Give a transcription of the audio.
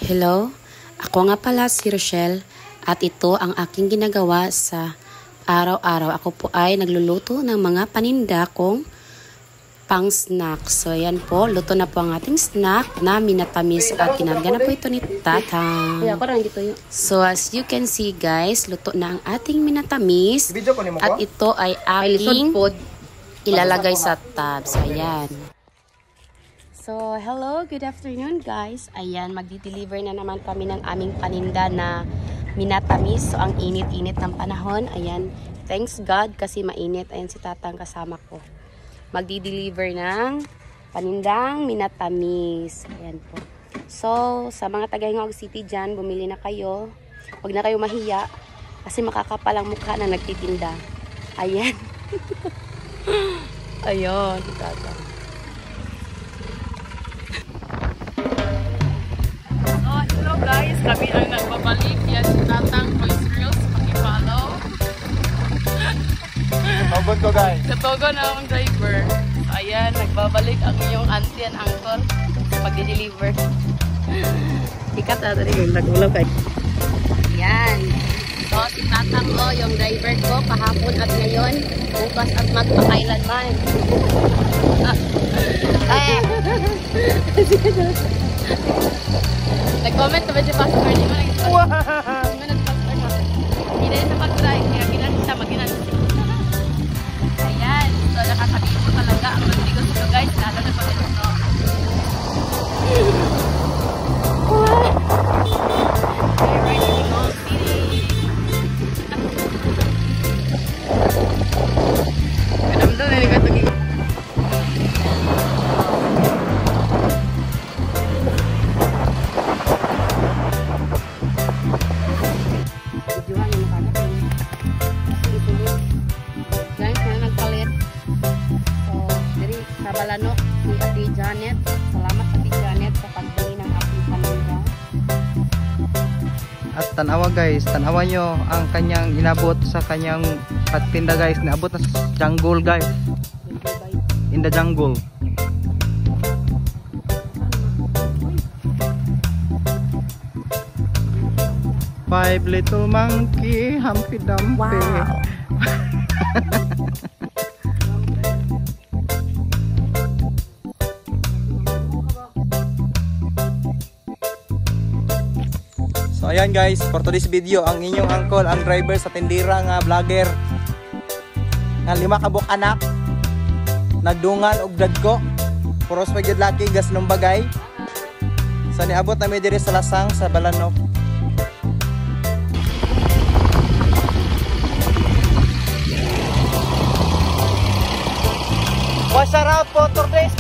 Hello, ako nga pala si Rochelle at ito ang aking ginagawa sa araw-araw. Ako po ay nagluluto ng mga paninda kong pang snack. So ayan po, luto na po ang ating snack na minatamis at kinarga na po ito ni Tatang. So as you can see guys, luto na ang ating minatamis at ito ay aking ilalagay sa tabs. Ayan. So, hello, good afternoon guys. Ayan, magdi-deliver na naman kami ng aming paninda na minatamis. So, ang init-init ng panahon. Ayan, thanks God kasi mainit. Ayan si Tatang kasama ko. Magdi-deliver ng panindang minatamis. Ayan po. So, sa mga taga-Hingog City dyan, bumili na kayo. Huwag na kayo mahiya kasi makakapalang mukha na nagtitinda. Ayan. Ayun, Tatang. Hello guys, kami ang nagbabalik. Yan si Tatang Voice Reels, paki-follow. Tawag ko guys. Katogo na ang driver. Ayan, nagbabalik ang iyong auntie and uncle pag-deliver. Ikat na rin yung nag-ulaw kayo. Yan. So, si Tatang o, yung driver ko, kahapon at ngayon, bukas at magpakailanman. Nag-comment na ba siya pastor? Hindi mo nag-pastor. Hindi mo nag-pastor na. Hindi na sa pag-try. Kaya ginanisa, mag-ginanisa. Ayan. So, nakakabihin mo talaga ang mantigo sa guys. Lalo na pag-ginanisa. We're right in Hingog City. Kanamdol na ligat ang Balano ni Ate Janet. Salamat Ate Janet sa pagbili ng aking paninda. At tanawa guys, tanawa nyo ang kanyang inabot sa kanyang pagtinda guys. Naabot na sa jungle guys. In the jungle. Five little monkey, Humpty Dumpty. Wow. So ayan guys, for today's video, ang inyong uncle, ang driver sa tindira nga vlogger nga 5 kabuk anak nagdungan og dadko puros pagyud laki gas nung bagay. So niabot na mi diri sa Lasang sa Balanok. What's up for today's